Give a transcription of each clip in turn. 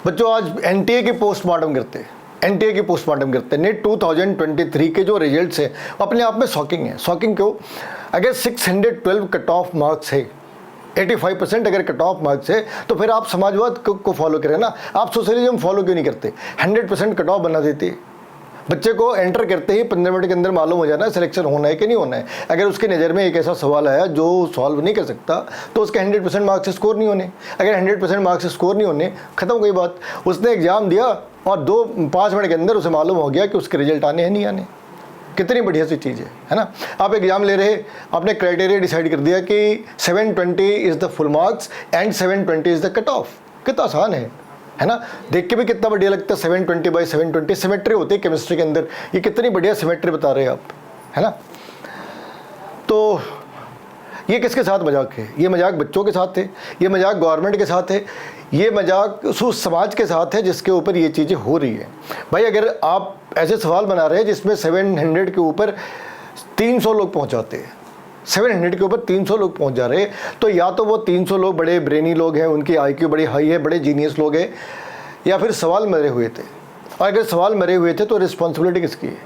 बच्चों आज एनटीए की पोस्टमार्टम करते हैं, एनटीए की पोस्टमार्टम करते हैं। नेट 2023 के जो रिजल्ट्स हैं अपने आप में शॉकिंग है। शॉकिंग क्यों? अगर 612 कट ऑफ मार्क्स है, 85% अगर कट ऑफ मार्क्स है, तो फिर आप समाजवाद को फॉलो करें ना, आप सोशलिज्म फॉलो क्यों नहीं करते? 100% कट ऑफ बना देते। बच्चे को एंटर करते ही 15 मिनट के अंदर मालूम हो जाना है सिलेक्शन होना है कि नहीं होना है। अगर उसकी नज़र में एक ऐसा सवाल आया जो सॉल्व नहीं कर सकता तो उसके 100% मार्क्स स्कोर नहीं होने। अगर 100% मार्क्स स्कोर नहीं होने, ख़त्म कोई बात। उसने एग्ज़ाम दिया और 5 मिनट के अंदर उसे मालूम हो गया कि उसके रिजल्ट आने हैं नहीं आने। कितनी बढ़िया सी चीज़ है ना। आप एग्ज़ाम ले रहे, आपने क्राइटेरिया डिसाइड कर दिया कि 720 is the full marks and 720 is the cut off. कितना आसान है ना। देख के भी कितना बढ़िया लगता है। 720/720 सिमेट्री होती है केमिस्ट्री के अंदर। ये कितनी बढ़िया सिमेट्री बता रहे हैं आप, है ना। तो ये किसके साथ मजाक है? ये मजाक बच्चों के साथ है, ये मजाक गवर्नमेंट के साथ है, ये मजाक उस समाज के साथ है जिसके ऊपर ये चीज़ें हो रही है। भाई अगर आप ऐसे सवाल बना रहे हैं जिसमें 700 के ऊपर 300 लोग पहुँच जाते हैं, 700 के ऊपर 300 लोग पहुंच जा रहे हैं, तो या तो वो 300 लोग बड़े ब्रेनी लोग हैं, उनकी आईक्यू बड़ी हाई है, बड़े जीनियस लोग हैं, या फिर सवाल मरे हुए थे। और अगर सवाल मरे हुए थे तो रिस्पॉन्सिबिलिटी किसकी है?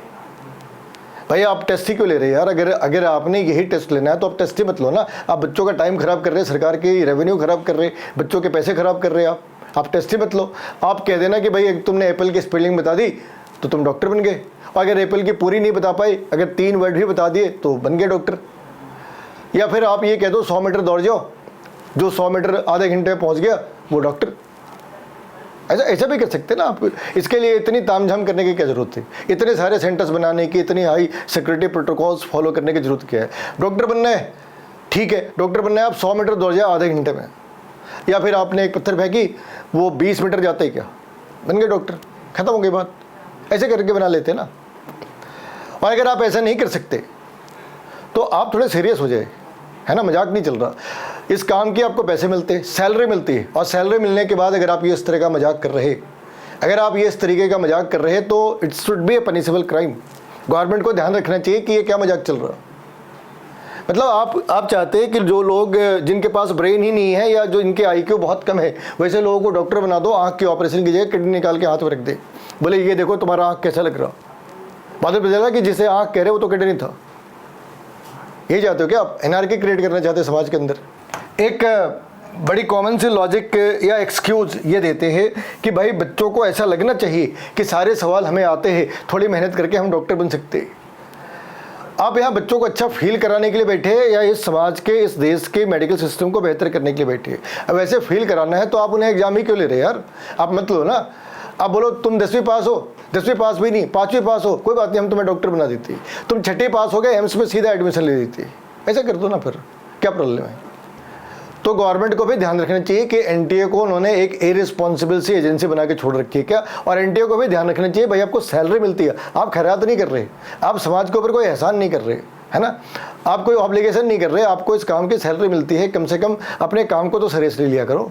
भाई आप टेस्ट ही क्यों ले रहे हैं यार? अगर आपने यही टेस्ट लेना है तो आप टेस्ट ही मत लो ना। आप बच्चों का टाइम खराब कर रहे हैं, सरकार की रेवेन्यू खराब कर रहे हैं, बच्चों के पैसे खराब कर रहे हैं आप टेस्ट ही मत लो। आप कह देना कि भाई तुमने एप्पल की स्पेलिंग बता दी तो तुम डॉक्टर बन गए, और अगर एप्पल की पूरी नहीं बता पाए, अगर 3 वर्ड भी बता दिए तो बन गए डॉक्टर। या फिर आप ये कह दो 100 मीटर दौड़ जाओ, जो 100 मीटर आधे घंटे में पहुंच गया वो डॉक्टर। ऐसा भी कर सकते ना आप। इसके लिए इतनी तामझाम करने की क्या जरूरत थी? इतने सारे सेंटर्स बनाने की, इतनी हाई सिक्योरिटी प्रोटोकॉल्स फॉलो करने की जरूरत क्या है? डॉक्टर बनना है, ठीक है, डॉक्टर बनना है, आप 100 मीटर दौड़ जाए आधे घंटे में। या फिर आपने एक पत्थर फेंकी, वो 20 मीटर जाते ही क्या बन गए डॉक्टर, खत्म हो गई बात। ऐसे करके बना लेते ना। और अगर आप ऐसा नहीं कर सकते तो आप थोड़े सीरियस हो जाए, है ना। मजाक नहीं चल रहा। इस काम की आपको पैसे मिलते हैं, सैलरी मिलती है, और सैलरी मिलने के बाद अगर आप ये इस तरह का मजाक कर रहे, अगर आप ये इस तरीके का मजाक कर रहे तो it should be A punishable crime. Government को ध्यान रखना चाहिए कि ये क्या मजाक चल रहा। मतलब आप चाहते हैं कि जो लोग जिनके पास ब्रेन ही नहीं है या जो इनके आईक्यू बहुत कम है, वैसे लोगों को डॉक्टर बना दो, आँख की ऑपरेशन की जगह किडनी निकाल के हाथ में रख दे, बोले ये देखो तुम्हारा आँख कैसा लग रहा। बाद में पता चला कि जिसे आँख कह रहे वो तो किडनी था। ये चाहते हो क्या आप? एनआरकी क्रिएट करना चाहते हैं समाज के अंदर। एक बड़ी कॉमन सी लॉजिक या एक्सक्यूज ये देते हैं कि भाई बच्चों को ऐसा लगना चाहिए कि सारे सवाल हमें आते हैं, थोड़ी मेहनत करके हम डॉक्टर बन सकते हैं। आप यहाँ बच्चों को अच्छा फील कराने के लिए बैठे हैं या इस समाज के, इस देश के मेडिकल सिस्टम को बेहतर करने के लिए बैठे हैं? अब ऐसे फील कराना है तो आप उन्हें एग्जाम ही क्यों ले रहे हैं यार? आप मत लो ना। आप बोलो तुम 10वीं पास हो, 10वीं पास भी नहीं, 5वीं पास हो, कोई बात नहीं, हम तुम्हें डॉक्टर बना देते। तुम 6ठी पास हो गए, एम्स में सीधा एडमिशन ले देते। ऐसा कर दो ना, फिर क्या प्रॉब्लम है? तो गवर्नमेंट को भी ध्यान रखना चाहिए कि एनटीए को उन्होंने एक इररिस्पॉन्सिबल सी एजेंसी बना के छोड़ रखी है क्या। और एनटीए को भी ध्यान रखना चाहिए भाई आपको सैलरी मिलती है, आप खैरात नहीं कर रहे, आप समाज के ऊपर कोई एहसान नहीं कर रहे, है ना। आप कोई ऑब्लिगेशन नहीं कर रहे, आपको इस काम की सैलरी मिलती है, कम से कम अपने काम को तो सीरियसली लिया करो।